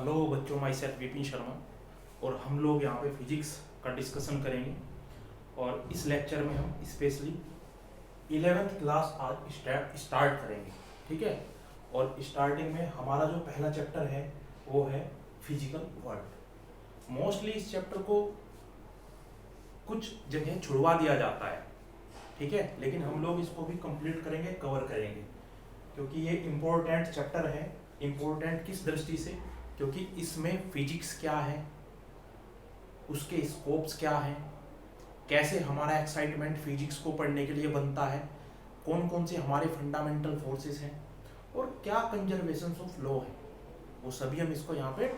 Hello बच्चों, my self Vipin Sharma और हम लोग यहाँ पे फिजिक्स का डिस्कशन करेंगे। और इस लेक्चर में हम स्पेशली 11th क्लास आज स्टार्ट करेंगे, ठीक है। और स्टार्टिंग में हमारा जो पहला चैप्टर है वो है फिजिकल वर्ल्ड। मोस्टली इस चैप्टर को कुछ जगह छुड़वा दिया जाता है, ठीक है, लेकिन हम लोग इसको भी कंप्लीट करेंगे, कवर करेंगे, क्योंकि ये इम्पोर्टेंट चैप्टर है। इम्पोर्टेंट किस दृष्टि से? क्योंकि इसमें फिजिक्स क्या है, उसके स्कोप्स क्या हैं, कैसे हमारा एक्साइटमेंट फिजिक्स को पढ़ने के लिए बनता है, कौन कौन से हमारे फंडामेंटल फोर्सेस हैं और क्या कंजर्वेशन ऑफ लॉ है, वो सभी हम इसको यहाँ पे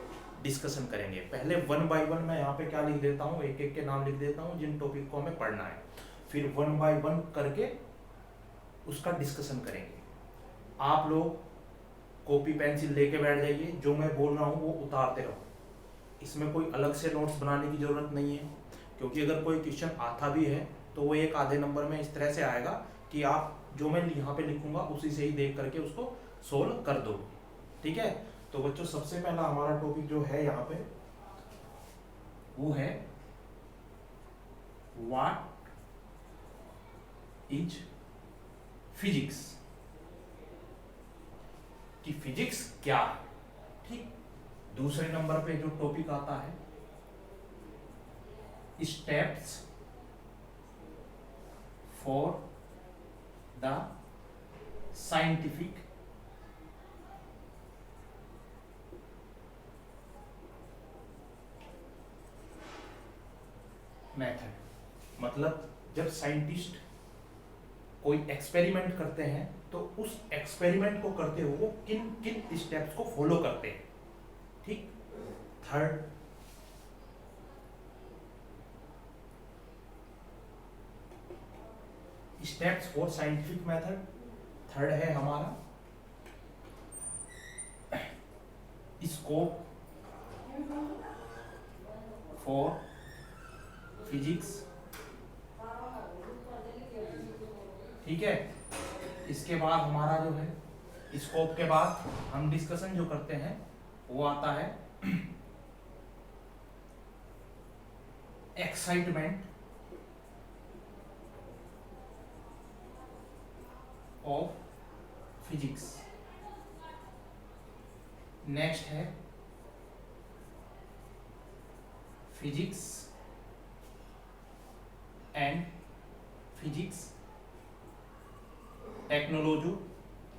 डिस्कशन करेंगे। पहले वन बाय वन मैं यहाँ पे क्या लिख देता हूँ, एक एक के नाम लिख देता हूँ जिन टॉपिक को हमें पढ़ना है, फिर वन बाय वन करके उसका डिस्कशन करेंगे। आप लोग कॉपी पेंसिल लेके बैठ जाइए, जो मैं बोल रहा हूँ वो उतारते रहो। इसमें कोई अलग से नोट्स बनाने की जरूरत नहीं है, क्योंकि अगर कोई क्वेश्चन आता भी है तो वो एक आधे नंबर में इस तरह से आएगा कि आप जो मैं यहाँ पे लिखूंगा उसी से ही देख करके उसको सोल्व कर दो, ठीक है। तो बच्चों, सबसे पहला हमारा टॉपिक जो है यहाँ पे वो है व्हाट इज फिजिक्स, कि फिजिक्स क्या है, ठीक। दूसरे नंबर पे जो टॉपिक आता है steps for the scientific method. मतलब जब साइंटिस्ट कोई एक्सपेरिमेंट करते हैं तो उस एक्सपेरिमेंट को करते हुए वो किन किन स्टेप्स को फॉलो करते हैं, ठीक। Third, steps for scientific method. Third है हमारा स्कोप फॉर फिजिक्स, ठीक है। इसके बाद हमारा जो है स्कोप के बाद हम डिस्कशन जो करते हैं वो आता है एक्साइटमेंट ऑफ फिजिक्स। नेक्स्ट है physics and physics technology,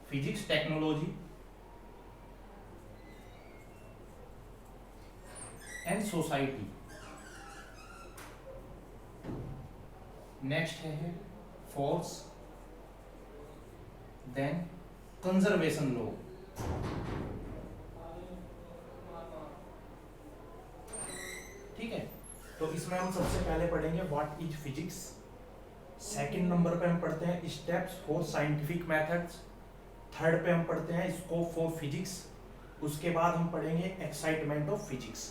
physics technology and society. Next है फोर्स, देन कंजर्वेशन लॉ, ठीक है। तो इसमें हम सबसे पहले पढ़ेंगे what is physics. Second number पे हम पढ़ते हैं steps for scientific methods. Third पे हम पढ़ते हैं स्कोप फॉर फिजिक्स। उसके बाद हम पढ़ेंगे excitement of physics,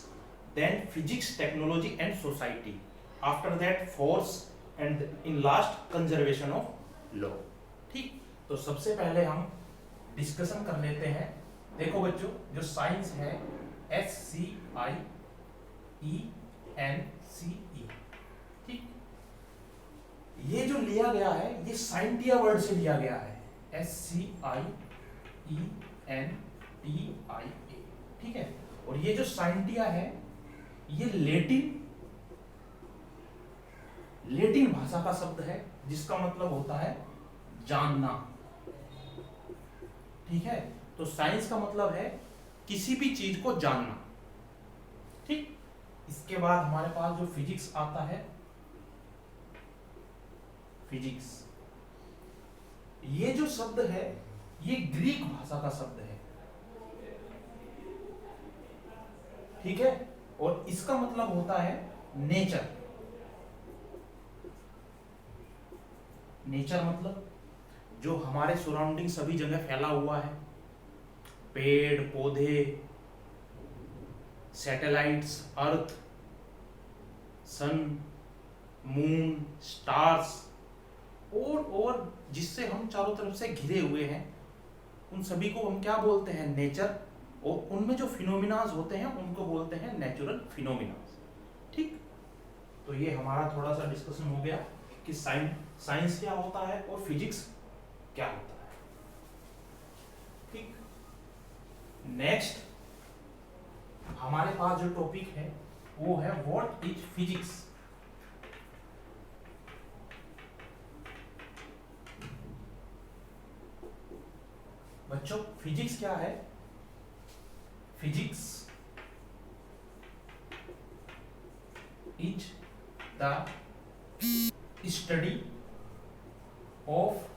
then physics technology and society, after that force and in last conservation of law, ठीक। तो सबसे पहले हम डिस्कशन कर लेते हैं। देखो बच्चों, जो साइंस है SCIENCE, ठीक। ये जो लिया गया है ये साइंटिया वर्ड से लिया गया है, SCIENTIA, ठीक है। और ये जो साइंटिया है ये लेटिन भाषा का शब्द है, जिसका मतलब होता है जानना, ठीक है। तो साइंस का मतलब है किसी भी चीज को जानना, ठीक। इसके बाद हमारे पास जो फिजिक्स आता है, फिजिक्स, ये जो शब्द है ये ग्रीक भाषा का शब्द है, ठीक है। और इसका मतलब होता है नेचर। नेचर मतलब जो हमारे सराउंडिंग सभी जगह फैला हुआ है, पेड़ पौधे, सैटेलाइट्स, अर्थ, सन, मून, स्टार्स और जिससे हम चारों तरफ से घिरे हुए हैं, उन सभी को हम क्या बोलते हैं? नेचर। और उनमें जो फिनोमिनाज होते हैं उनको बोलते हैं नेचुरल फिनोमिनाज। ठीक, तो ये हमारा थोड़ा सा डिस्कशन हो गया कि साइंस क्या होता है और फिजिक्स क्या होता है। ठीक, नेक्स्ट हमारे पास जो टॉपिक है वो है व्हाट इज फिजिक्स। बच्चों फिजिक्स क्या है? Physics is the study of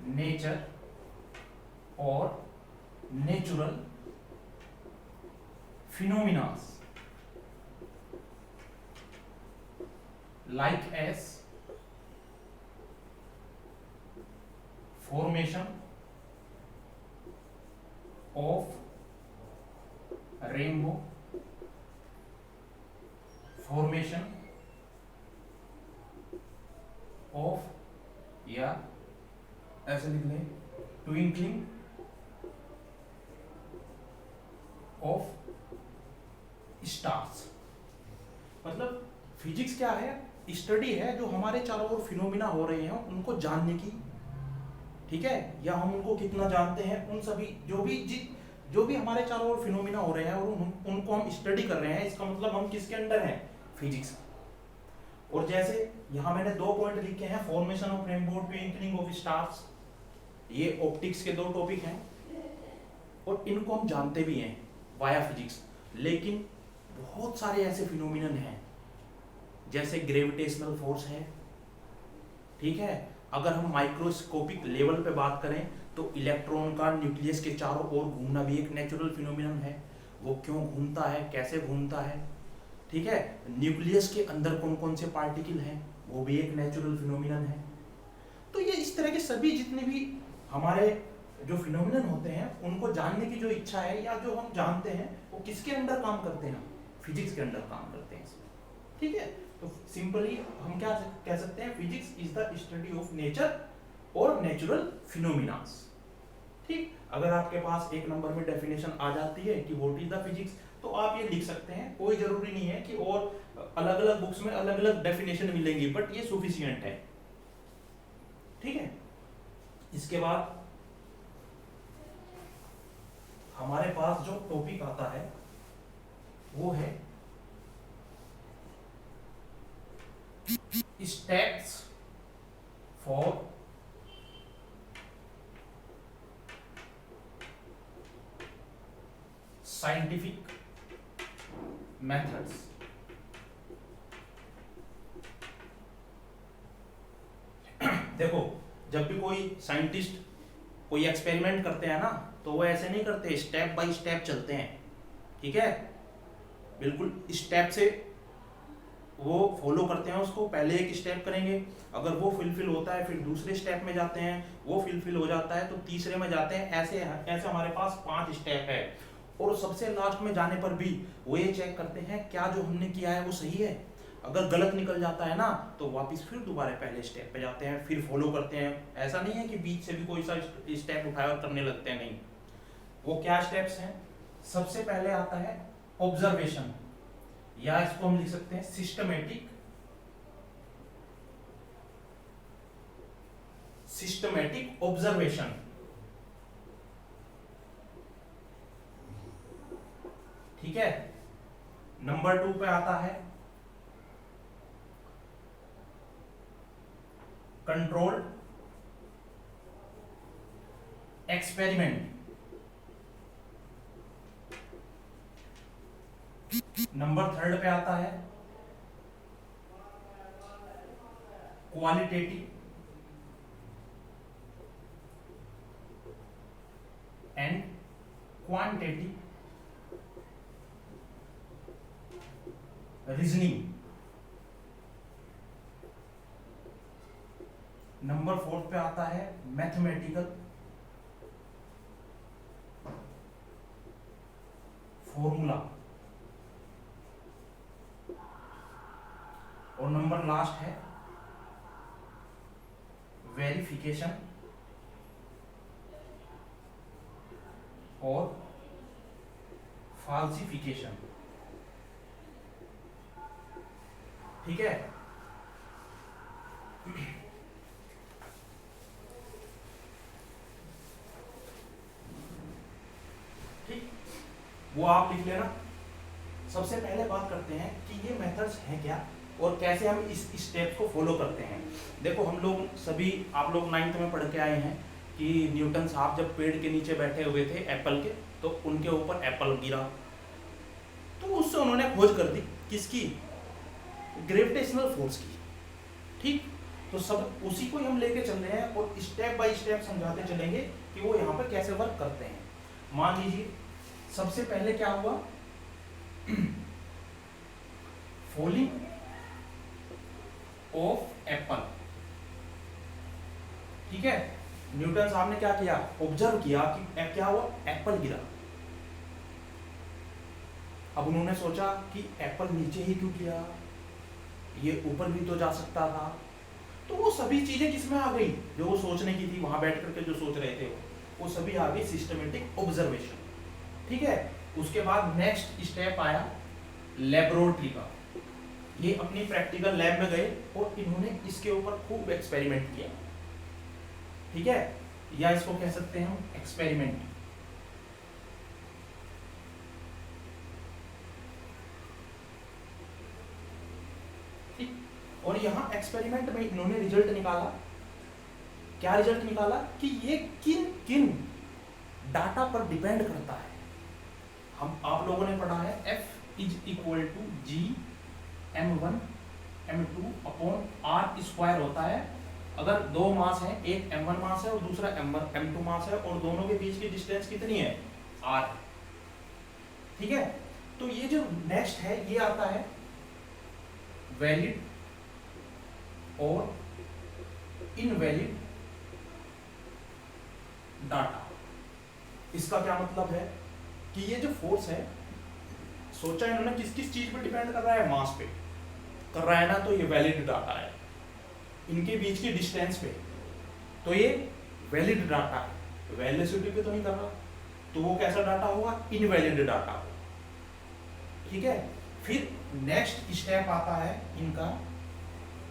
nature और natural phenomena like as formation of rainbow, formation of या ऐसे लिख लें ट्विंकलिंग ऑफ स्टार्स। मतलब फिजिक्स क्या है? स्टडी है जो हमारे चारों ओर फिनोमिना हो रहे हैं उनको जानने की, ठीक है, या हम उनको कितना जानते हैं, उन सभी जो भी हमारे चारों ओर फिनोमिना हो रहे हैं और उनको हम स्टडी कर रहे हैं, इसका मतलब हम किसके अंडर हैं? फिजिक्स। और जैसे यहाँ मैंने 2 पॉइंट लिखे हैं, formation of rainbow, twinkling of stars, ये ऑप्टिक्स के 2 टॉपिक हैं और इनको हम जानते भी हैं वाया फिजिक्स। लेकिन बहुत सारे ऐसे फिनोमिनन हैं जैसे ग्रेविटेशनल फोर्स है, ठीक है, अगर हम माइक्रोस्कोपिक लेवल पे बात करें तो इलेक्ट्रॉन का न्यूक्लियस के चारों ओर घूमना भी एक नेचुरल फिनोमिनन है। वो क्यों घूमता है, कैसे घूमता है, ठीक है, न्यूक्लियस के अंदर कौन कौन से पार्टिकल हैं, वो भी एक नेचुरल फिनोमिनन है। तो ये इस तरह के सभी जितने भी हमारे जो फिनोमिनन होते हैं उनको जानने की जो इच्छा है या जो हम जानते हैं वो किसके अंदर काम करते हैं? फिजिक्स के अंदर काम करते हैं, ठीक है। तो सिंपली हम क्या कह सकते हैं? Physics is the study of nature और नेचुरल फिनोमिनास। ठीक, अगर आपके पास 1 नंबर में डेफिनेशन आ जाती है कि व्हाट इज द फिजिक्स, तो आप ये लिख सकते हैं, कोई जरूरी नहीं है कि और अलग अलग बुक्स में अलग अलग डेफिनेशन मिलेंगी, बट ये सफिशिएंट है, ठीक है। इसके बाद हमारे पास जो टॉपिक आता है वो है स्टेप्स फॉर साइंटिफिक मेथड्स। देखो, जब भी कोई साइंटिस्ट कोई एक्सपेरिमेंट करते हैं ना, तो वो ऐसे नहीं करते, स्टेप बाय स्टेप चलते हैं, ठीक है, बिल्कुल स्टेप से वो फॉलो करते हैं उसको। पहले एक स्टेप करेंगे, अगर वो फुलफिल होता है फिर दूसरे स्टेप में जाते हैं, वो फुलफिल हो जाता है तो तीसरे में जाते हैं, ऐसे ऐसे हमारे पास 5 स्टेप है। और सबसे लास्ट में जाने पर भी वो ये चेक करते हैं क्या जो हमने किया है वो सही है। अगर गलत निकल जाता है ना तो वापस फिर दोबारा पहले स्टेप पे जाते हैं, फिर फॉलो करते हैं। ऐसा नहीं है कि बीच से भी कोई सा स्टेप उठाया और करने लगते हैं, नहीं। वो क्या स्टेप्स हैं? सबसे पहले आता है ऑब्जर्वेशन, या इसको हम लिख सकते हैं सिस्टमैटिक ऑब्जर्वेशन, ठीक है। नंबर 2 पे आता है कंट्रोल्ड एक्सपेरिमेंट। नंबर 3 पे आता है qualitative and quantitative reasoning. Number 4 पे आता है मैथमेटिकल फॉर्मूला। और नंबर लास्ट है वेरिफिकेशन और फाल्सिफिकेशन। ठीक है, ठीक, वो आप लिख लेना। सबसे पहले बात करते हैं कि ये मेथड्स हैं क्या और कैसे हम इस स्टेप को फॉलो करते हैं। देखो हम लोग सभी, आप लोग 9th में पढ़ के आए हैं कि न्यूटन साहब जब पेड़ के नीचे बैठे हुए थे एप्पल के, तो उनके ऊपर एप्पल गिरा, तो उससे उन्होंने खोज कर दी किसकी, ग्रेविटेशनल फोर्स की। ठीक, तो सब उसी को हम लेके चल रहे हैं और स्टेप बाय स्टेप समझाते चलेंगे कि वो यहाँ पर कैसे वर्क करते हैं। मान लीजिए सबसे पहले क्या हुआ, फॉलिंग ऑफ एप्पल। ठीक है, न्यूटन साहब ने क्या किया, ऑब्जर्व किया कि क्या हुआ, एप्पल गिरा। अब उन्होंने सोचा कि एप्पल नीचे ही क्यों गिरा, ये ऊपर भी तो जा सकता था। तो वो सभी चीजें किसमें आ गई, जो वो सोचने की थी, वहां बैठ करके जो सोच रहे थे वो सभी आ गई सिस्टमेटिक ऑब्जर्वेशन। ठीक है, उसके बाद नेक्स्ट स्टेप आया लेबोरेटरी का। ये अपनी प्रैक्टिकल लैब में गए और इन्होंने इसके ऊपर खूब एक्सपेरिमेंट किया। ठीक है, या इसको कह सकते हैं हम एक्सपेरिमेंट। ठीक, और यहाँ एक्सपेरिमेंट में इन्होंने रिजल्ट निकाला। क्या रिजल्ट निकाला कि ये किन किन डाटा पर डिपेंड करता है। हम आप लोगों ने पढ़ा है F is equal to G m1 m2 upon r² होता है। अगर दो मास है, एक m1 मास है और दूसरा m2 मास है, और दोनों के बीच की डिस्टेंस कितनी है, r। ठीक है, तो ये जो नेक्स्ट है ये आता है वैलिड और इनवैलिड डाटा। इसका क्या मतलब है कि ये जो फोर्स है, सोचा इन्होंने किस किस चीज पे डिपेंड कर रहा है, मास पे कर रहा है ना, तो ये वैलिड डाटा है। इनके बीच की डिस्टेंस पे, तो ये वैलिड डाटा है। वेलोसिटी पे तो नहीं कर रहा, तो वो कैसा डाटा होगा, इनवैलिड डाटा। ठीक है, फिर नेक्स्ट स्टेप आता है इनका,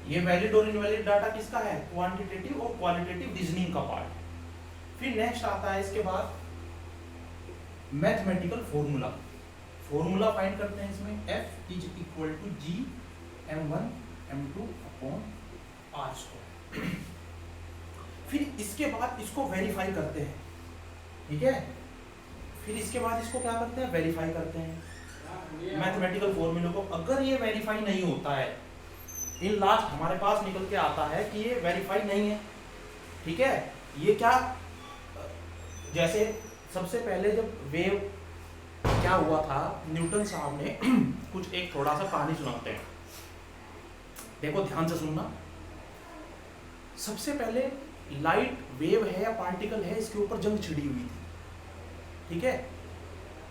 ये वैलिड और इनवैलिड डाटा किसका है, क्वांटिटेटिव और क्वालिटेटिव रीजनिंग का पार्ट। फिर नेक्स्ट आता है इसके बाद मैथमेटिकल फॉर्मूला। फॉर्मूला फाइंड करते हैं इसमें, F is equal to G m1 m2 upon r²। फिर इसके बाद इसको वेरीफाई करते हैं। ठीक है, फिर इसके बाद इसको क्या करते हैं, वेरीफाई करते हैं मैथमेटिकल फॉर्मूले को। अगर ये वेरीफाई नहीं होता है, इन लास्ट हमारे पास निकल के आता है कि ये वेरीफाई नहीं है। ठीक है, ये क्या, जैसे सबसे पहले जब वेव क्या हुआ था, न्यूटन साहब ने कुछ एक थोड़ा सा कहानी सुनाते हैं, देखो ध्यान से सुनना। सबसे पहले लाइट वेव है या पार्टिकल है, इसके ऊपर जंग छिड़ी हुई थी। ठीक है,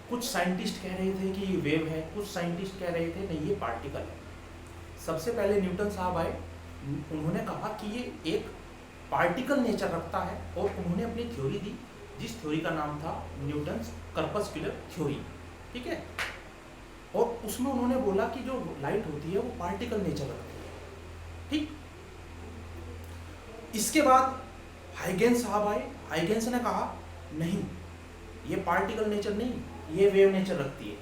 कुछ साइंटिस्ट कह रहे थे कि ये वेव है, कुछ साइंटिस्ट कह रहे थे नहीं ये पार्टिकल है। सबसे पहले न्यूटन साहब आए, उन्होंने कहा कि ये एक पार्टिकल नेचर रखता है, और उन्होंने अपनी थ्योरी दी, जिस थ्योरी का नाम था न्यूटन्स कर्पस्कुलर थ्योरी। ठीक है, और उसमें उन्होंने बोला कि जो लाइट होती है वो पार्टिकल नेचर रखती है। ठीक, इसके बाद हाइगेंस साहब आए, हाइगेंस ने कहा नहीं ये पार्टिकल नेचर नहीं, ये वेव नेचर रखती है।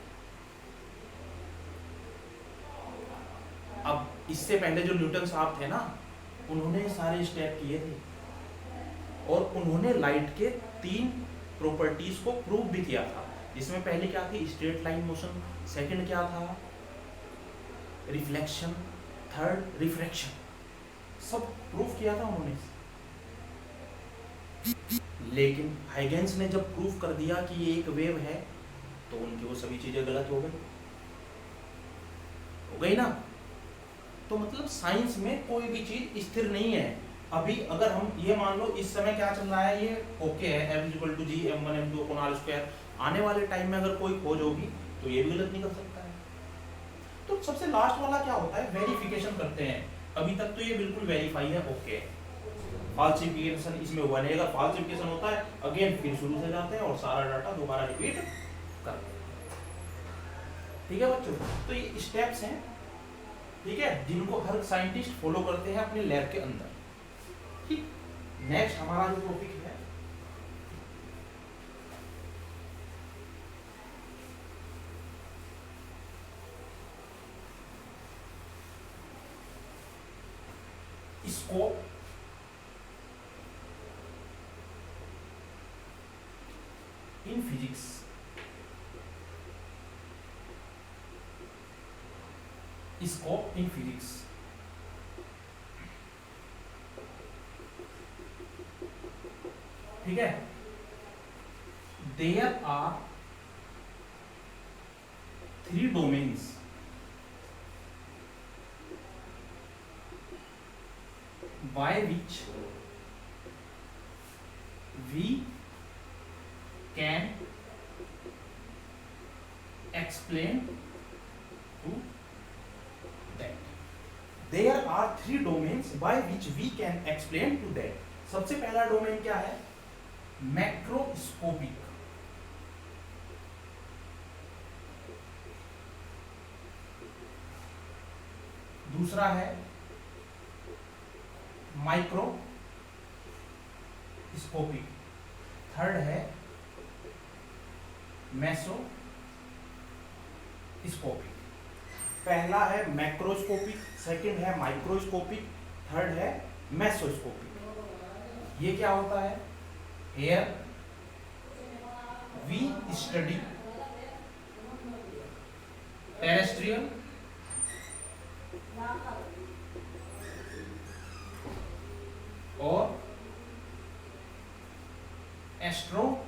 अब इससे पहले जो न्यूटन साहब थे ना, उन्होंने सारे स्टेप किए थे और उन्होंने लाइट के 3 प्रॉपर्टीज को प्रूव भी किया था, जिसमें पहले क्या थी, स्ट्रेट लाइन मोशन, सेकंड क्या था, रिफ्लेक्शन, थर्ड रिफ्रैक्शन, सब प्रूफ किया था उन्होंने। लेकिन हाइगेंस ने जब प्रूफ कर दिया कि ये एक वेव है, तो उनकी वो सभी चीजें गलत हो गई ना। तो मतलब साइंस में कोई भी चीज स्थिर नहीं है। अभी अगर हम ये मान लो इस समय क्या चल रहा है, ये ओके है, F equal to G m1 m2 upon r²। आने वाले टाइम में अगर कोई खोज होगी तो ये भी गलत नहीं कर सकता है। तो सबसे लास्ट वाला क्या होता है, वेरिफिकेशन करते हैं। अभी तक तो ये बिल्कुल वेरीफाई है, ओके। फॉल्सिफिकेशन इसमें हुआ नहीं, अगर फॉल्सिफिकेशन होता है अगेन फिर शुरू से जाते हैं और सारा डाटा दोबारा रिपीट करते हैं। ठीक है बच्चों, तो ये स्टेप्स हैं, ठीक है, जिनको हर साइंटिस्ट फॉलो करते हैं अपने लैब के अंदर। ठीक, नेक्स्ट हमारा जो टॉपिक है scope in physics. Scope in physics, ठीक है। There are 3 domains by which we can explain to that. There are 3 domains by which we can explain to that. सबसे पहला डोमेन क्या है? मैक्रोस्कोपिक। दूसरा है माइक्रोस्कोपिक, थर्ड है मेसोस्कोपिक। पहला है मैक्रोस्कोपिक, सेकंड है माइक्रोस्कोपिक, थर्ड है मेसोस्कोपिक। ये क्या होता है? Here we study terrestrial और astronomical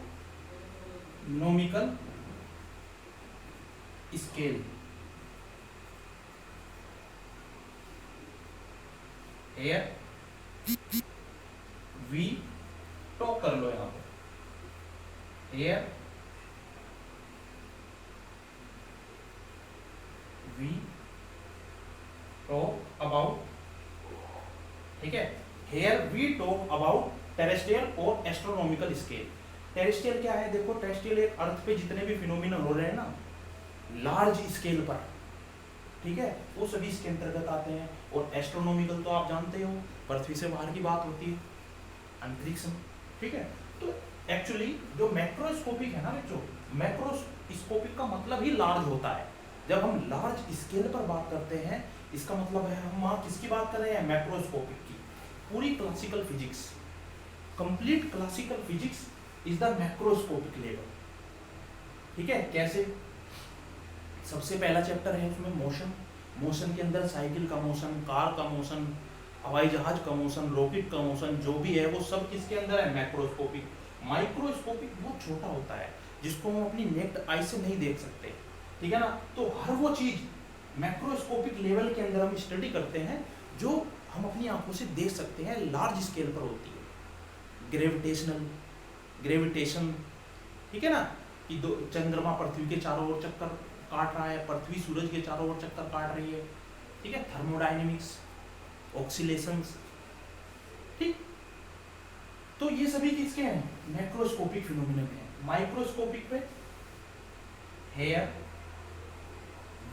scale. Here we talk कर लो यहाँ पे। Here we talk about, ठीक है, Here we talk about terrestrial और एस्ट्रोनॉमिकल स्केल। टेरेस्ट्रियल क्या है? देखो टेरेस्ट्रियल एक अर्थ पे जितने भी फिनोमिना हो रहे हैं ना लार्ज स्केल पर, ठीक है, वो सभी इसके अंतर्गत आते हैं। और एस्ट्रोनॉमिकल तो आप जानते हो पृथ्वी से बाहर की बात होती है, अंतरिक्ष में, ठीक है। तो एक्चुअली जो मैक्रोस्कोपिक है ना बच्चों, मैक्रोस्कोपिक का मतलब ही लार्ज होता है। जब हम लार्ज स्केल पर बात करते हैं इसका मतलब है हम वहाँ किसकी बात कर रहे हैं? मैक्रोस्कोपिक की। पूरी classical physics, complete classical physics is the macroscopic level, ठीक है। कैसे? सबसे पहला चैप्टर है उसमें मोशन। मोशन के अंदर साइकिल का मोशन, कार का मोशन, हवाई जहाज का मोशन, रॉकेट का मोशन, जो भी है वो सब किसके अंदर है? मैक्रोस्कोपिक। माइक्रोस्कोपिक बहुत छोटा होता है जिसको हम अपनी नेक्ड आई से नहीं देख सकते, ठीक है ना। तो हर वो चीज मैक्रोस्कोपिक लेवल के अंदर हम स्टडी करते हैं जो हम अपनी आंखों से देख सकते हैं, लार्ज स्केल पर होती है। ग्रेविटेशन, ठीक है ना, कि दो चंद्रमा पृथ्वी के चारों ओर चक्कर काट रहा है, पृथ्वी सूरज के चारों ओर चक्कर काट रही है, ठीक है। थर्मोडायनेमिक्स, ऑक्सीलेशंस, ठीक। तो ये सभी किसके हैं? मैक्रोस्कोपिक फिनोमिना में है। माइक्रोस्कोपिक पे here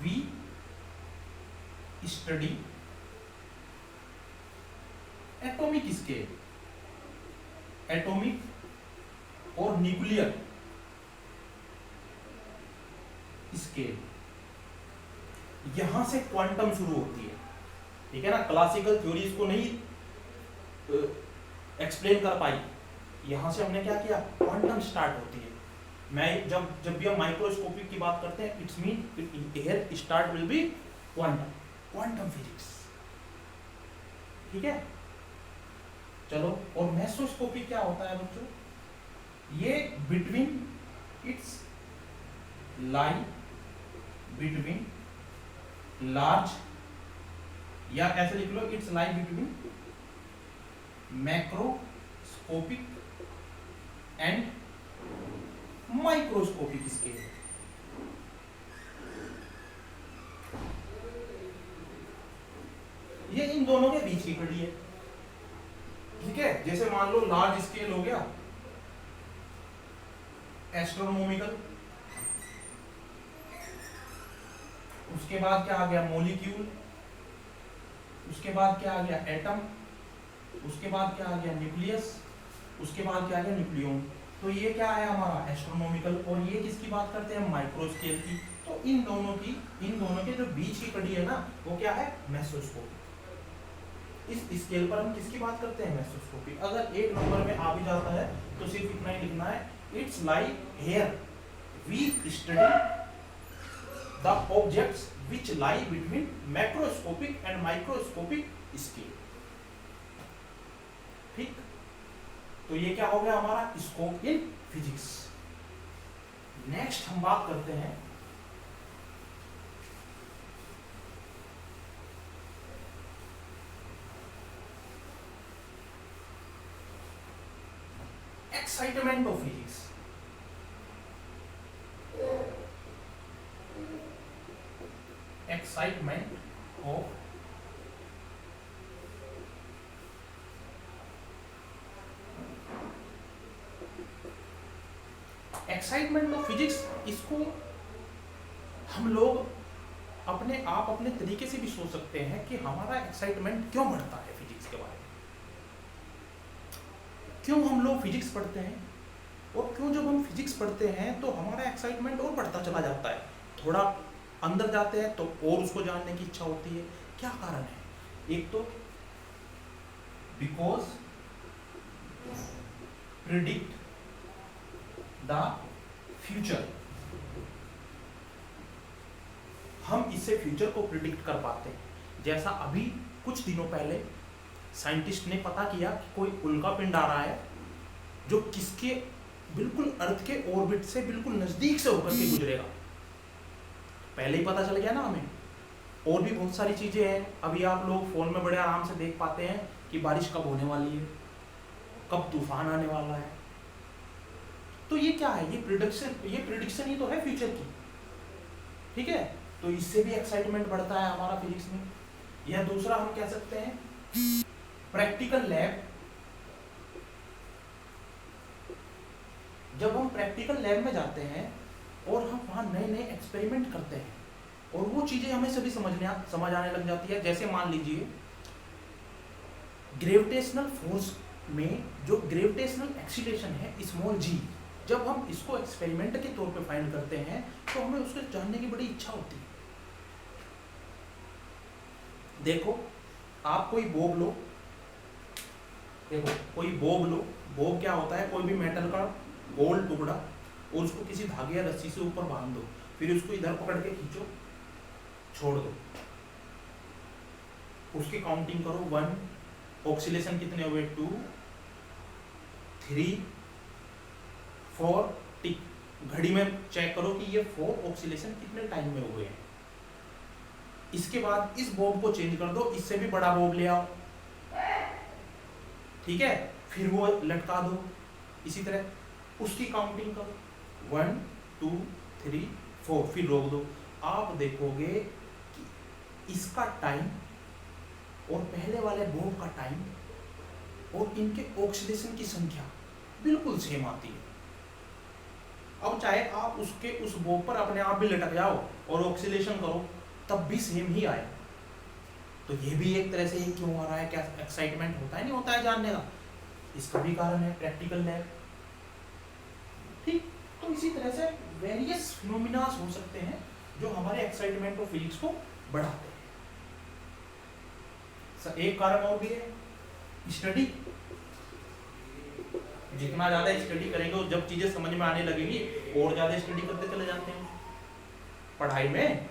we study atomic scale, atomic और न्यूक्लियर स्केल। यहां से क्वांटम शुरू होती है, ठीक है ना। क्लासिकल थ्योरी इसको नहीं एक्सप्लेन कर पाई, यहां से हमने क्या किया? क्वांटम स्टार्ट होती है। मैं जब भी हम माइक्रोस्कोपिक की बात करते हैं it's mean here start will be quantum physics, ठीक है। चलो, और मेसोस्कोपिक क्या होता है बच्चों? ये between it's lie between large, या ऐसे लिख लो it's lie between macroscopic and microscopic scale. ये इन दोनों के बीच की कड़ी है, ठीक ठीक है, जैसे मान लो लार्ज स्केल हो गया एस्ट्रोनॉमिकल, उसके बाद क्या आ गया मॉलिक्यूल, उसके बाद क्या आ गया एटम, उसके बाद क्या आ गया न्यूक्लियस, उसके बाद क्या आ गया न्यूक्लियन। तो ये क्या है हमारा एस्ट्रोनॉमिकल, और ये किसकी बात करते हैं माइक्रो स्केल की। तो इन दोनों के जो बीच की कड़ी है ना वो क्या है मेसोस्कोपी। इस स्केल पर हम किसकी बात करते हैं मेसोस्कोपी। अगर एक नंबर में आ भी जाता है तो सिर्फ इतना ही लिखना है, it's like here we study the objects which lie between macroscopic and microscopic scale। ठीक, तो ये क्या हो गया हमारा स्कोप इन फिजिक्स। नेक्स्ट हम बात करते हैं excitement of physics. Excitement of physics, इसको हम लोग अपने तरीके से भी सोच सकते हैं कि हमारा एक्साइटमेंट क्यों बढ़ता है फिजिक्स के बारे में। क्यों हम लोग फिजिक्स पढ़ते हैं और क्यों जब हम फिजिक्स पढ़ते हैं तो हमारा एक्साइटमेंट और बढ़ता चला जाता है। थोड़ा अंदर जाते हैं तो और उसको जानने की इच्छा होती है। क्या कारण है? एक तो बिकॉज प्रिडिक्ट द फ्यूचर, हम इससे फ्यूचर को प्रिडिक्ट कर पाते हैं। जैसा अभी कुछ दिनों पहले साइंटिस्ट ने पता किया कि कोई उल्का पिंड आ रहा है जो किसके बिल्कुल अर्थ के ऑर्बिट से बिल्कुल नजदीक से होकर के गुजरेगा। पहले ही पता चल गया ना हमें। और भी बहुत सारी चीजें हैं, अभी आप लोग फोन में बड़े आराम से देख पाते हैं कि बारिश कब होने वाली है, कब तूफान आने वाला है। तो ये क्या है? ये प्रिडिक्शन ही तो है फ्यूचर की। ठीक है, तो इससे भी एक्साइटमेंट बढ़ता है हमारा फिजिक्स में। या दूसरा हम कह सकते हैं प्रैक्टिकल लैब। जब हम प्रैक्टिकल लैब में जाते हैं और हम वहां नए नए एक्सपेरिमेंट करते हैं और वो चीजें हमें सभी समझ आने लग जाती है। जैसे मान लीजिए ग्रेविटेशनल फोर्स में जो ग्रेविटेशनल एक्सीलरेशन है स्मॉल जी, जब हम इसको एक्सपेरिमेंट के तौर पे फाइंड करते हैं तो हमें उसको जानने की बड़ी इच्छा होती है। देखो आप कोई बॉब लो, देखो कोई बॉब लो। बॉब क्या होता है? कोई भी मेटल का गोल टुकड़ा और उसको किसी धागे या रस्सी से ऊपर बांध दो, फिर उसको इधर पकड़ के खींचो, छोड़ दो, उसकी काउंटिंग करो 1, ऑक्सीलेशन कितने हुए 2, 3, 4, टिक घड़ी में चेक करो कि ये 4 ऑक्सीलेशन कितने टाइम में हुए हैं। इसके बाद इस बॉब को चेंज कर दो, इससे भी बड़ा बॉब ले आओ, ठीक है, फिर वो लटका दो। इसी तरह उसकी काउंटिंग करो 1, 2, 3, 4, फिर रोक दो। आप देखोगे कि इसका टाइम और पहले वाले बॉब का टाइम और इनके ऑक्सीडेशन की संख्या बिल्कुल सेम आती है। अब चाहे आप उस बॉब पर अपने आप भी लटक जाओ और ऑक्सीडेशन करो, तब भी सेम ही आए। तो ये भी एक तरह से ये क्यों हो रहा है, क्या एक्साइटमेंट होता है नहीं होता है जानने का, इसका भी कारण है प्रैक्टिकल लैब। ठीक, तो इसी तरह से वेरियस फिनोमिना हो सकते हैं जो हमारे एक्साइटमेंट ऑफ फिजिक्स को बढ़ाते हैं। एक कारण और भी है स्टडी। जितना ज्यादा स्टडी करेंगे और जब चीजें समझ में आने लगेंगी और ज्यादा स्टडी करते चले जाते हैं। पढ़ाई में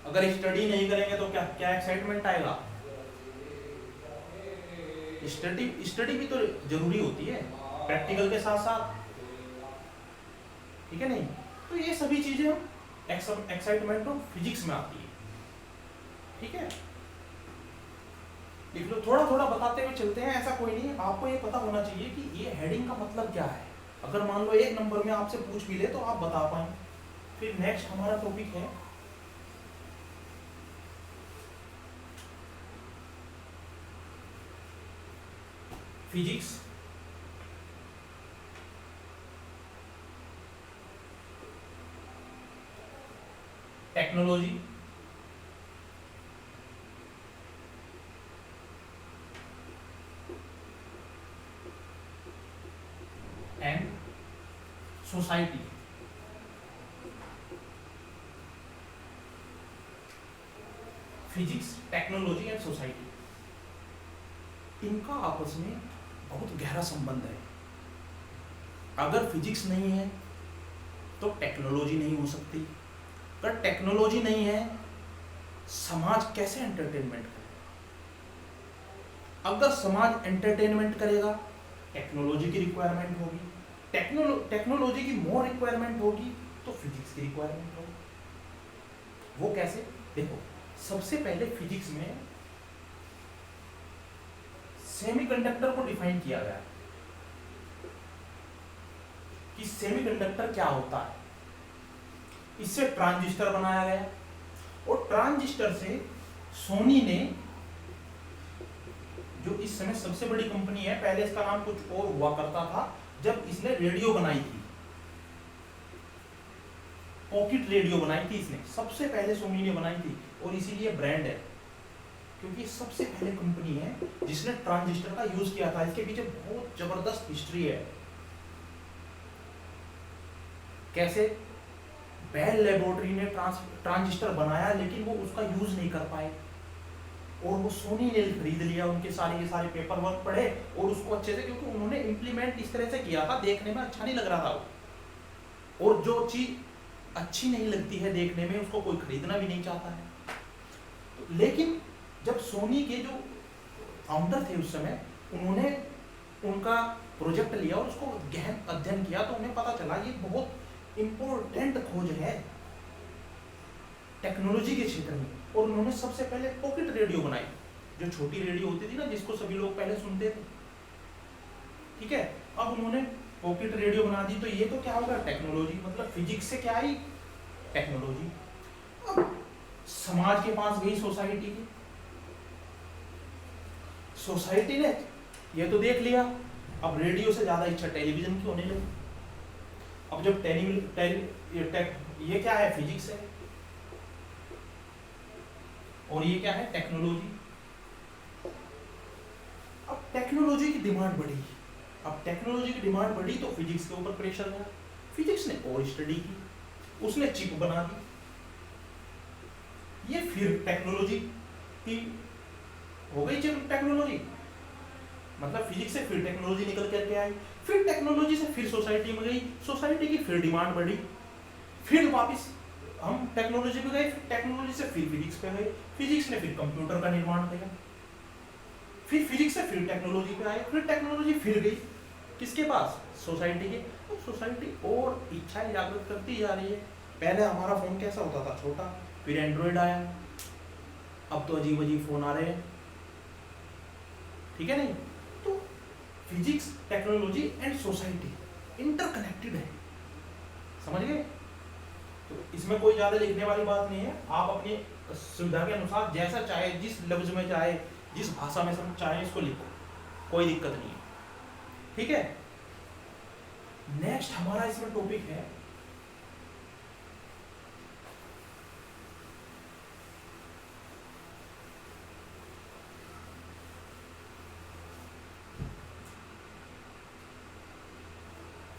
अगर स्टडी नहीं करेंगे तो क्या क्या एक्साइटमेंट आएगा? स्टडी भी तो जरूरी होती है प्रैक्टिकल के साथ साथ, ठीक है नहीं? तो ये सभी चीजें हम एक्साइटमेंट ऑफ फिजिक्स में आती है। ठीक है, लिख लो, थोड़ा थोड़ा बताते हुए चलते हैं, ऐसा कोई नहीं। आपको ये पता होना चाहिए कि ये हेडिंग का मतलब क्या है। अगर मान लो एक नंबर में आपसे पूछ भी ले तो आप बता पाए। फिर नेक्स्ट हमारा टॉपिक है physics, technology and society. Physics, technology and society, इनका आपस में बहुत गहरा संबंध है। अगर फिजिक्स नहीं है तो टेक्नोलॉजी नहीं हो सकती, अगर टेक्नोलॉजी नहीं है समाज कैसे एंटरटेनमेंट करेगा, अगर समाज एंटरटेनमेंट करेगा टेक्नोलॉजी की रिक्वायरमेंट होगी, टेक्नोलॉजी की मोर रिक्वायरमेंट होगी तो फिजिक्स की रिक्वायरमेंट होगी। वो कैसे? देखो, सबसे पहले फिजिक्स में सेमीकंडक्टर को डिफाइन किया गया कि सेमीकंडक्टर क्या होता है। इससे ट्रांजिस्टर बनाया गया और ट्रांजिस्टर से सोनी ने, जो इस समय सबसे बड़ी कंपनी है, पहले इसका नाम कुछ और हुआ करता था, जब इसने रेडियो बनाई थी, पॉकेट रेडियो बनाई थी इसने, सबसे पहले सोनी ने बनाई थी और इसीलिए ब्रांड है, क्योंकि सबसे पहले कंपनी है जिसने ट्रांजिस्टर का यूज किया था। इसके पीछे बहुत जबरदस्त हिस्ट्री है। कैसे बेल लेबोरेटरी ने ट्रांजिस्टर बनाया लेकिन वो उसका यूज नहीं कर पाए और वो सोनी ने खरीद लिया, उनके सारे के सारे पेपर वर्क पढ़े और उसको अच्छे से, क्योंकि उन्होंने इंप्लीमेंट इस तरह से किया था, देखने में अच्छा नहीं लग रहा था वो, और जो चीज अच्छी नहीं लगती है देखने में उसको कोई खरीदना भी नहीं चाहता है। लेकिन जब सोनी के जो फाउंडर थे उस समय, उन्होंने उनका प्रोजेक्ट लिया और उसको गहन अध्ययन किया तो उन्हें पता चला ये बहुत इंपॉर्टेंट खोज है टेक्नोलॉजी के क्षेत्र में, और उन्होंने सबसे पहले पॉकेट रेडियो बनाई, जो छोटी रेडियो होती थी ना, जिसको सभी लोग पहले सुनते थे। ठीक है, अब उन्होंने पॉकेट रेडियो बना दी, तो ये तो क्या होगा? टेक्नोलॉजी। मतलब फिजिक्स से क्या आई? टेक्नोलॉजी। अब समाज के पास गई सोसाइटी की, सोसाइटी ने ये तो देख लिया, अब रेडियो से ज्यादा इच्छा टेलीविजन की होने लगी। अब जब ये क्या है? फिजिक्स है, और ये क्या है? टेक्नोलॉजी। अब टेक्नोलॉजी की डिमांड बढ़ी, अब टेक्नोलॉजी की डिमांड बढ़ी तो फिजिक्स के ऊपर प्रेशर आया। फिजिक्स ने और स्टडी की, उसने चिप बना दी, ये फिर टेक्नोलॉजी की हो गई। चिप टेक्नोलॉजी मतलब फिजिक्स से फिर टेक्नोलॉजी निकल करके आई, फिर टेक्नोलॉजी से फिर सोसाइटी में गई, सोसाइटी की फिर डिमांड बढ़ी, फिर वापस हम टेक्नोलॉजी पे गए, टेक्नोलॉजी से फिर फिजिक्स पे गए, फिजिक्स ने फिर कंप्यूटर का निर्माण किया, फिर फिजिक्स से फिर टेक्नोलॉजी पे आए, फिर टेक्नोलॉजी फिर गई किसके पास? सोसाइटी के। तो सोसाइटी और इच्छाएं जागृत करती जा रही है। पहले हमारा फोन कैसा होता था? छोटा, फिर एंड्रॉइड आया, अब तो अजीब अजीब फोन आ रहे हैं। ठीक है नहीं? तो physics, technology and society interconnected है, समझ गए? तो इसमें कोई ज्यादा लिखने वाली बात नहीं है, आप अपनी सुविधा के अनुसार जैसा चाहे, जिस लफ्ज में चाहे, जिस भाषा में चाहे इसको लिखो, कोई दिक्कत नहीं है। ठीक है, नेक्स्ट हमारा इसमें टॉपिक है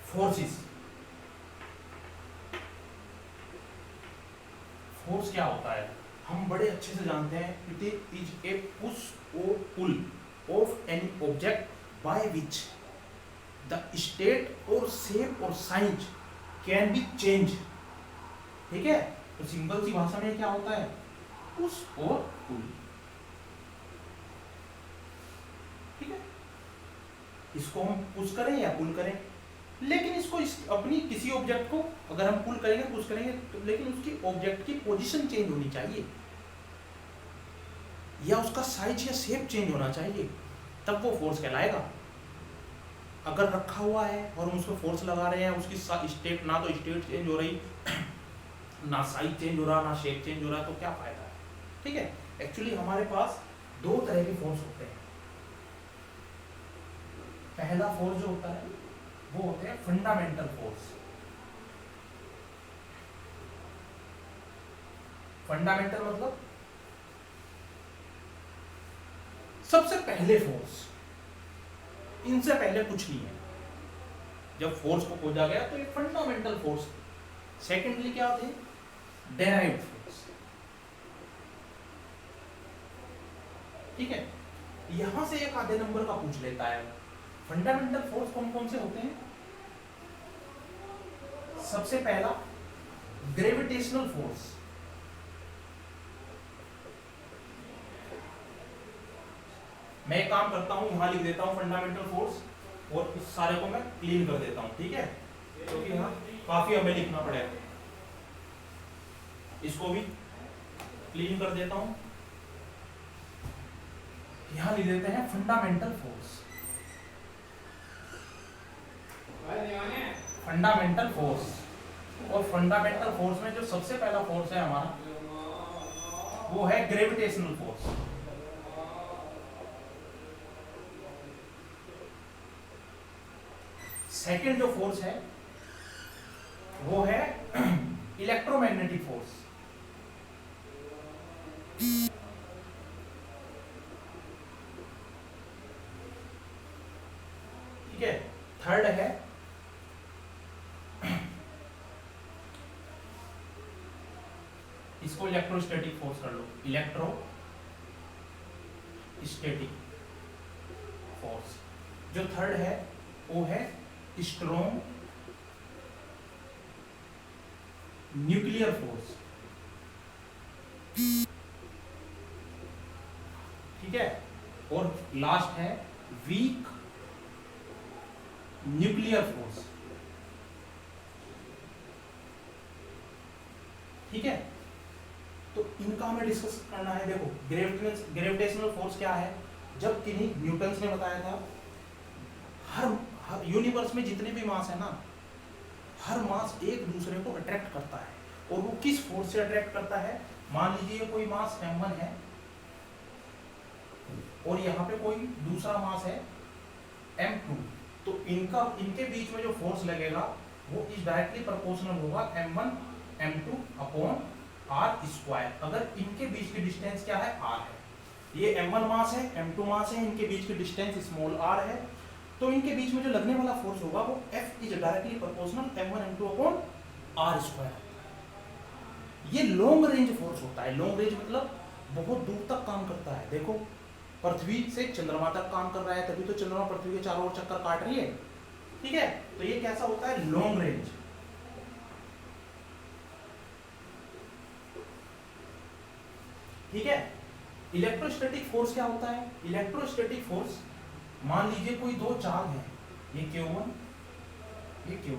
फोर्सेस। फोर्स क्या होता है? हम बड़े अच्छे से जानते हैं, it is a push or pull of any object by which the state or shape or size can be change. ठीक है, तो सिंपल सी भाषा में क्या होता है? पुश और पुल। ठीक है, इसको हम पुश करें या पुल करें, लेकिन इसको अपनी किसी ऑब्जेक्ट को अगर हम पुल करेंगे, पुश करेंगे, तो लेकिन उसकी ऑब्जेक्ट की पोजीशन चेंज होनी चाहिए, या उसका साइज या शेप चेंज होना चाहिए, तब वो फोर्स कहलाएगा। अगर रखा हुआ है और हम उसको फोर्स लगा रहे हैं, उसकी स्टेट, ना तो स्टेट चेंज हो रही, ना साइज चेंज हो रहा, ना शेप चेंज हो रहा, तो क्या फायदा है? ठीक है, एक्चुअली हमारे पास दो तरह के फोर्स होते हैं। पहला फोर्स जो होता है वो होते हैं फंडामेंटल फोर्स। फंडामेंटल मतलब सबसे पहले फोर्स, इनसे पहले कुछ नहीं है। जब फोर्स को खोजा गया तो ये फंडामेंटल फोर्स। सेकेंडली क्या होते हैं? Derived force. ठीक है, यहां से एक आधे नंबर का पूछ लेता है। फंडामेंटल फोर्स कौन कौन से होते हैं? सबसे पहला ग्रेविटेशनल फोर्स। मैं एक काम करता हूं, यहां लिख देता हूं फंडामेंटल फोर्स और इस सारे को मैं क्लीन कर देता हूं, ठीक है, क्योंकि तो यहाँ काफी हमें लिखना पड़ेगा। इसको भी क्लीन कर देता हूं। यहां लिख देते हैं फंडामेंटल फोर्स। फंडामेंटल फोर्स, और फंडामेंटल फोर्स में जो सबसे पहला फोर्स है हमारा वो है ग्रेविटेशनल फोर्स। सेकेंड जो फोर्स है वो है इलेक्ट्रोमैग्नेटिक फोर्स। ठीक है, थर्ड है इसको इलेक्ट्रोस्टैटिक फोर्स कर लो, इलेक्ट्रोस्टैटिक फोर्स। जो थर्ड है वो है स्ट्रॉन्ग न्यूक्लियर फोर्स। ठीक है, और लास्ट है वीक न्यूक्लियर फोर्स। ठीक है, तो इनका हमें डिस्कस करना है। देखो ग्रेविटेशनल फोर्स क्या है? जब किन्हीं न्यूटन्स ने बताया था हर यूनिवर्स में जितने भी मास है ना, हर मास एक दूसरे को अट्रैक्ट करता है। और वो किस फोर्स से अट्रैक्ट करता है? मान लीजिए कोई मास m1 है और यहाँ पे कोई दूसरा मास है m2, तो इनके बीच में जो फोर्स लगेगा वो इस डायरेक्टली प्रोपोर्शनल होगा m1 m2 upon r square. अगर इनके बीच की डिस्टेंस क्या है? r है। ये m1 मास है, m2 मास है, इनके बीच की डिस्टेंस स्मॉल r है, तो इनके बीच में जो लगने वाला फोर्स होगा वो F is directly proportional m1 m2 upon r square. ये लॉन्ग रेंज फोर्स होता है। लॉन्ग रेंज मतलब बहुत दूर तक काम करता है। देखो पृथ्वी से चंद्रमा तक काम कर रहा है, तभी तो चंद्रमा पृथ्वी के चारों ओर चक्कर काट रही है। ठीक है, तो ये कैसा होता है? Long range. ठीक है, इलेक्ट्रोस्टैटिक फोर्स क्या होता है? इलेक्ट्रोस्टैटिक फोर्स, मान लीजिए कोई दो चार्ज है, ये Q1 ये Q2,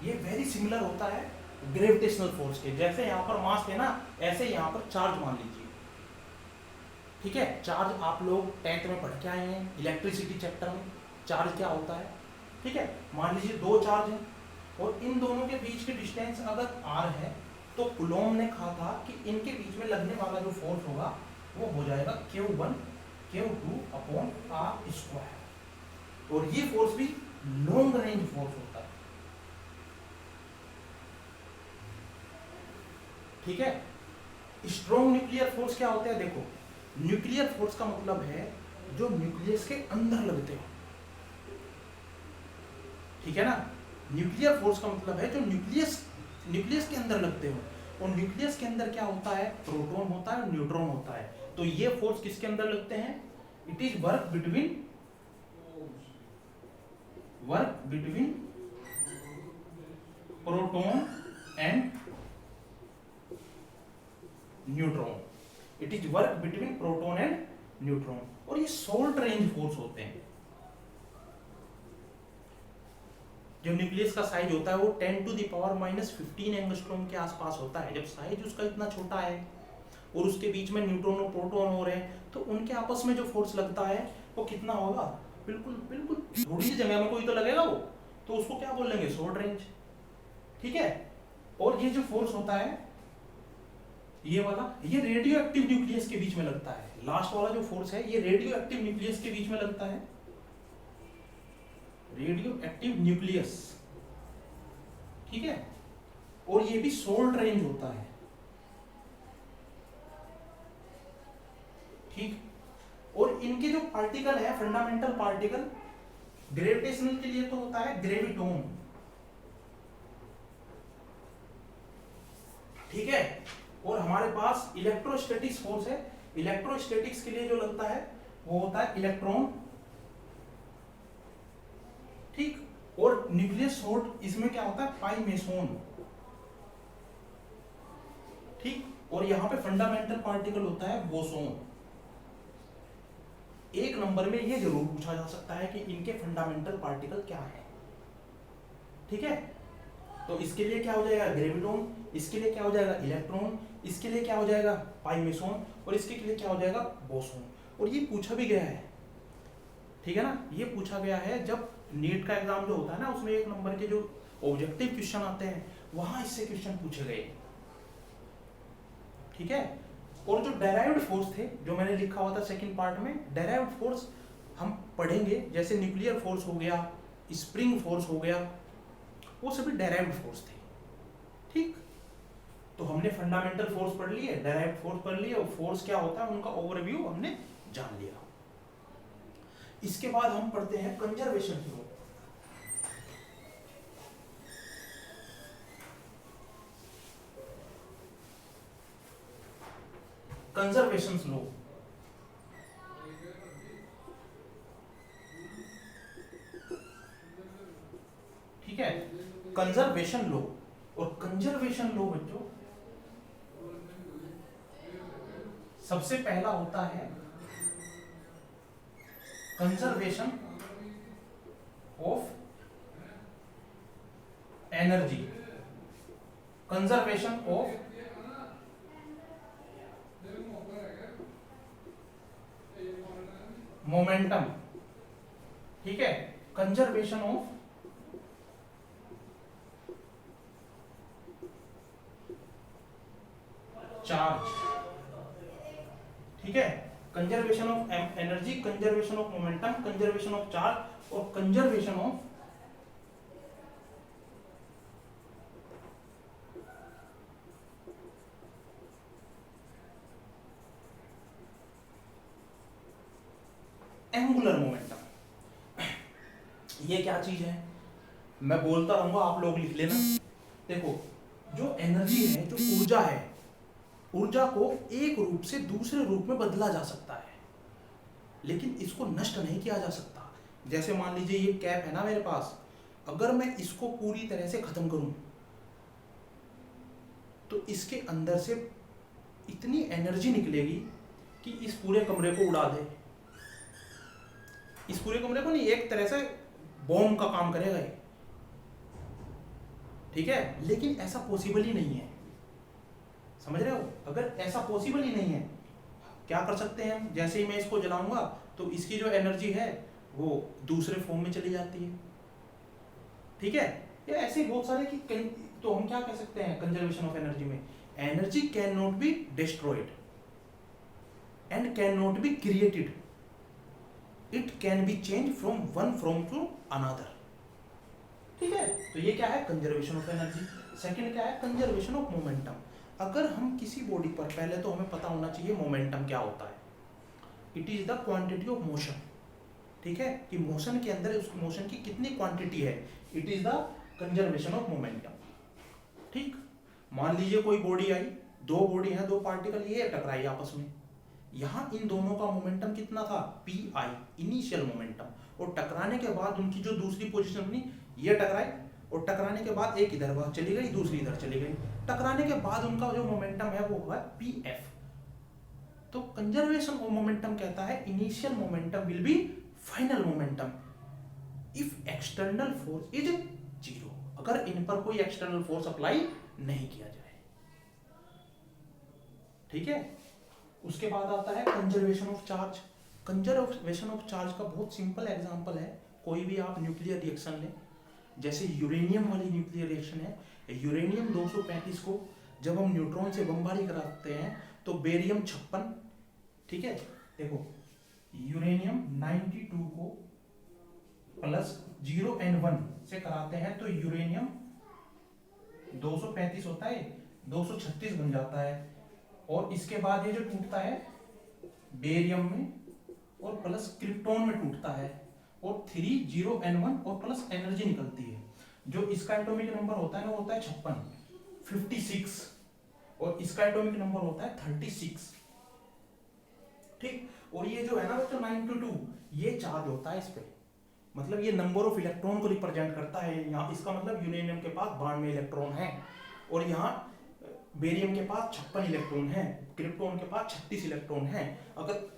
ये वेरी सिमिलर होता है ग्रेविटेशनल फोर्स के। जैसे यहाँ पर मास है ना, ऐसे यहाँ पर चार्ज मान लीजिए। ठीक है, चार्ज आप लोग 10th में पढ़ के आए हैं इलेक्ट्रिसिटी चैप्टर में, चार्ज क्या होता है। ठीक है, मान लीजिए दो चार्ज हैं और इन दोनों के बीच की डिस्टेंस अगर r है, तो कूलॉम ने कहा था कि इनके बीच में लगने वाला जो फोर्स होगा वो हो जाएगा Q1 Q2 upon r square. और ये फोर्स भी लॉन्ग रेंज फोर्स होता है। ठीक है, स्ट्रॉन्ग न्यूक्लियर फोर्स क्या होता है? देखो न्यूक्लियर फोर्स का मतलब है जो न्यूक्लियस के अंदर लगते हो। ठीक है ना, न्यूक्लियर फोर्स का मतलब है जो न्यूक्लियस के अंदर लगते हो। और न्यूक्लियस के अंदर क्या होता है? प्रोटॉन होता है और न्यूट्रॉन होता है। तो ये फोर्स किसके अंदर लगते हैं? It is work between proton and neutron. It is work between proton and neutron. और ये शॉर्ट रेंज फोर्स होते हैं। जो न्यूक्लियस का साइज होता है वो 10⁻⁻15 एंगस्ट्रॉम के आसपास होता है। जब साइज उसका इतना छोटा है और उसके बीच में न्यूट्रॉन और प्रोटॉन हो रहे हैं, तो उनके आपस में जो फोर्स लगता है वो कितना होगा? बिल्कुल थोड़ी सी जगह में कोई तो लगेगा वो, तो उसको क्या बोलेंगे? Short range. ठीक है, और ये जो फोर्स होता है ये वाला, ये रेडियो एक्टिव न्यूक्लियस के बीच में लगता है। लास्ट वाला जो फोर्स है ये रेडियो एक्टिव न्यूक्लियस के बीच में लगता है। रेडियो एक्टिव न्यूक्लियस, ठीक है, और ये भी शॉर्ट रेंज होता है, ठीक। और इनके जो पार्टिकल है फंडामेंटल पार्टिकल, ग्रेविटेशनल के लिए तो होता है ग्रेविटोन, ठीक है, और हमारे पास इलेक्ट्रोस्टैटिक्स फोर्स है, इलेक्ट्रोस्टैटिक्स के लिए जो लगता है वो होता है इलेक्ट्रॉन, ठीक। और न्यूक्लियस शॉर्ट, इसमें क्या होता है पाई मेसोन, ठीक। और यहां पे फंडामेंटल पार्टिकल होता है बोसोन। एक नंबर में ये जरूर पूछा जा सकता है कि इनके फंडामेंटल पार्टिकल क्या है, ठीक है। तो इसके लिए क्या हो जाएगा ग्रेविटोन, इसके लिए क्या हो जाएगा इलेक्ट्रॉन, इसके लिए क्या हो जाएगा पाई मेसोन, और इसके लिए क्या हो जाएगा बोसोन। और ये पूछा भी गया है, ठीक है ना, ये पूछा गया है जब नीट का एग्जाम जो होता है ना, उसमें एक नंबर के जो ऑब्जेक्टिव क्वेश्चन आते हैं वहां इससे क्वेश्चन पूछे गए, ठीक है। और जो डेराइव्ड फोर्स थे, जो मैंने लिखा हुआ था सेकंड पार्ट में, डेराइव्ड फोर्स हम पढ़ेंगे, जैसे न्यूक्लियर फोर्स हो गया, स्प्रिंग फोर्स हो गया, वो सभी डेराइव्ड फोर्स थे, ठीक। तो हमने फंडामेंटल फोर्स पढ़ लिए, डेराइव्ड फोर्स पढ़ लिए, और फोर्स क्या होता है उनका ओवरव्यू हमने जान लिया। इसके बाद हम पढ़ते हैं कंजर्वेशन लॉ। कंजर्वेशन लॉ, ठीक है, कंजर्वेशन लॉ। और कंजर्वेशन लॉ बच्चों सबसे पहला होता है conservation of energy, conservation of momentum, ठीक है, कंजर्वेशन ऑफ चार्ज, ठीक है, conservation of energy, conservation of momentum, conservation of charge, और कंजर्वेशन ऑफ एंगुलर मोमेंटम। ये क्या चीज है, मैं बोलता रहूंगा, आप लोग लिख लेना। देखो, जो एनर्जी है, जो ऊर्जा है, ऊर्जा को एक रूप से दूसरे रूप में बदला जा सकता है, लेकिन इसको नष्ट नहीं किया जा सकता। जैसे मान लीजिए ये कैप है ना मेरे पास, अगर मैं इसको पूरी तरह से खत्म करूं तो इसके अंदर से इतनी एनर्जी निकलेगी कि इस पूरे कमरे को उड़ा दे, इस पूरे कमरे को नहीं, एक तरह से बॉम्ब का काम करेगा ये, ठीक है। लेकिन ऐसा पॉसिबल ही नहीं है, समझ रहे हो। अगर ऐसा पॉसिबल ही नहीं है, क्या कर सकते हैं, जैसे ही मैं इसको जलाऊंगा तो इसकी जो एनर्जी है वो दूसरे फॉर्म में चली जाती है, ठीक है। ये ऐसे बहुत सारे कि तो हम क्या कह सकते हैं कंजर्वेशन ऑफ एनर्जी में, energy can not be destroyed and can not be created, it can be change from one form to another, ठीक है। तो ये क्या है कंजर्वेशन ऑफ एनर्जी। सेकंड क्या है कंजर्वेशन ऑफ मोमेंटम। अगर हम किसी बॉडी पर, पहले तो हमें पता होना चाहिए मोमेंटम क्या होता है। It is the quantity of motion, ठीक है, कि मोशन के अंदर उस मोशन की कितनी क्वांटिटी है, it is the conservation of momentum, ठीक। मान लीजिए कोई बॉडी आई, दो बॉडी है, दो पार्टिकल, ये टकराई आपस में, यहां इन दोनों का मोमेंटम कितना था पी आई, इनिशियल मोमेंटम, और टकराने के बाद उनकी जो दूसरी पोजीशन बनी, ये टकराई, और टकराने के बाद एक इधर वहां चली गई, दूसरी इधर चली गई, टकराने के बाद उनका जो मोमेंटम है वो हुआ पी एफ। तो कंजर्वेशन ऑफ मोमेंटम कहता है initial momentum will be final momentum if external force is zero, अगर इन पर कोई एक्सटर्नल फोर्स अप्लाई नहीं किया जाए, ठीक है। उसके बाद आता है conservation of charge. Conservation of charge का बहुत सिंपल एग्जांपल है, कोई भी आप न्यूक्लियर रिएक्शन लें, जैसे यूरेनियम वाली न्यूक्लियर रिएक्शन है, यूरेनियम 235 को जब हम न्यूट्रॉन से बमबारी कराते हैं तो बेरियम 56, ठीक है, देखो यूरेनियम 92 को प्लस 0 N1 से कराते हैं तो यूरेनियम 235 होता है, 236 बन जाता है। और इसके बाद ये जो टूटता है बेरियम में और प्लस क्रिप्टॉन में टूटता है और 30N1 और प्लस एनर्जी निकलती है। जो इसका एटॉमिक नंबर होता है ना, वो होता है 56 और इसका एटॉमिक नंबर होता है 36। ठीक, और ये जो है ना बच्चों 92 ये चार्ज होता है इस पे, मतलब ये नंबर ऑफ इलेक्ट्रॉन को रिप्रेजेंट करता है। यहाँ इसका मतलब यूरेनियम के पास 92 इलेक्ट्रॉन है और यहाँ बेरियम के पास 56 इलेक्ट्रॉन है, क्रिप्टॉन के पास 36 इलेक्ट्रॉन है। अगर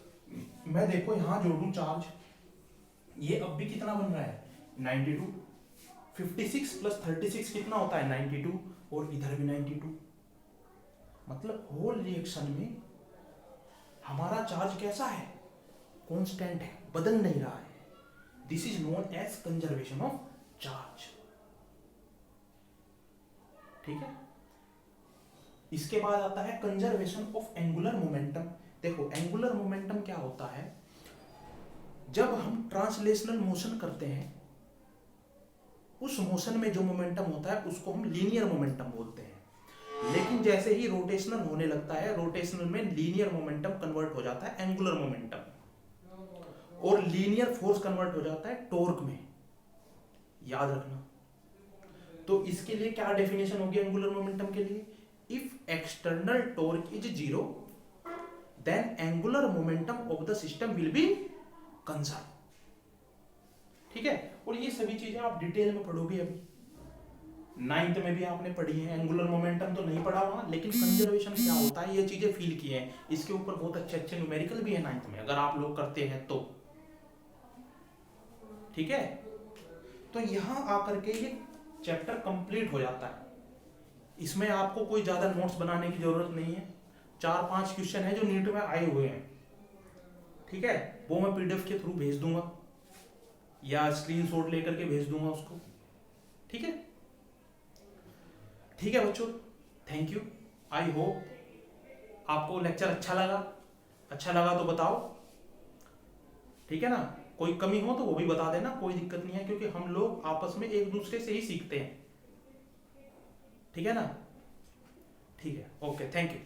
मैं देखो यहाँ जोड़ूं चार्ज, ये अब भी कितना बन रहा है 92, 56 प्लस 36 कितना होता है 92 और इधर भी 92। मतलब होल रिएक्शन में हमारा चार्ज कैसा है, कांस्टेंट है, बदल नहीं रहा है। This is known as conservation of charge. ठीक है, इसके बाद आता है कंजर्वेशन ऑफ एंगुलर मोमेंटम। देखो एंगुलर मोमेंटम क्या होता है, जब हम ट्रांसलेशनल मोशन करते हैं उस मोशन में जो मोमेंटम होता है उसको हम लीनियर मोमेंटम बोलते हैं। लेकिन जैसे ही रोटेशनल होने लगता है, रोटेशनल में लीनियर मोमेंटम कन्वर्ट हो जाता है एंगुलर मोमेंटम और लीनियर फोर्स कन्वर्ट हो जाता है टॉर्क में, याद रखना। तो इसके लिए क्या डेफिनेशन होगी एंगुलर मोमेंटम के लिए, if external torque is 0 then angular momentum of the system will be conserve. ठीक है, और ये सभी चीजें आप डिटेल में पढ़ोगे। अभी 9th में भी आपने पढ़ी है, एंगुलर मोमेंटम तो नहीं पढ़ा वहां, लेकिन कंजर्वेशन क्या होता है ये चीजें फील की है। इसके ऊपर बहुत अच्छे अच्छे न्यूमेरिकल भी है 9th में, अगर आप लोग करते हैं तो। ठीक है, तो यहां आकर के ये चैप्टर कंप्लीट हो जाता है। इसमें आपको कोई ज्यादा नोट्स बनाने की जरूरत नहीं है। 4-5 क्वेश्चन है जो नीट में आए हुए हैं, ठीक है, वो मैं पीडीएफ के थ्रू भेज दूंगा या स्क्रीनशॉट लेकर के भेज दूंगा उसको। ठीक है, ठीक है बच्चों, थैंक यू। आई होप आपको लेक्चर अच्छा लगा तो बताओ, ठीक है ना। कोई कमी हो तो वो भी बता देना, कोई दिक्कत नहीं है, क्योंकि हम लोग आपस में एक दूसरे से ही सीखते हैं। ठीक है ना, ठीक है, ओके, थैंक यू।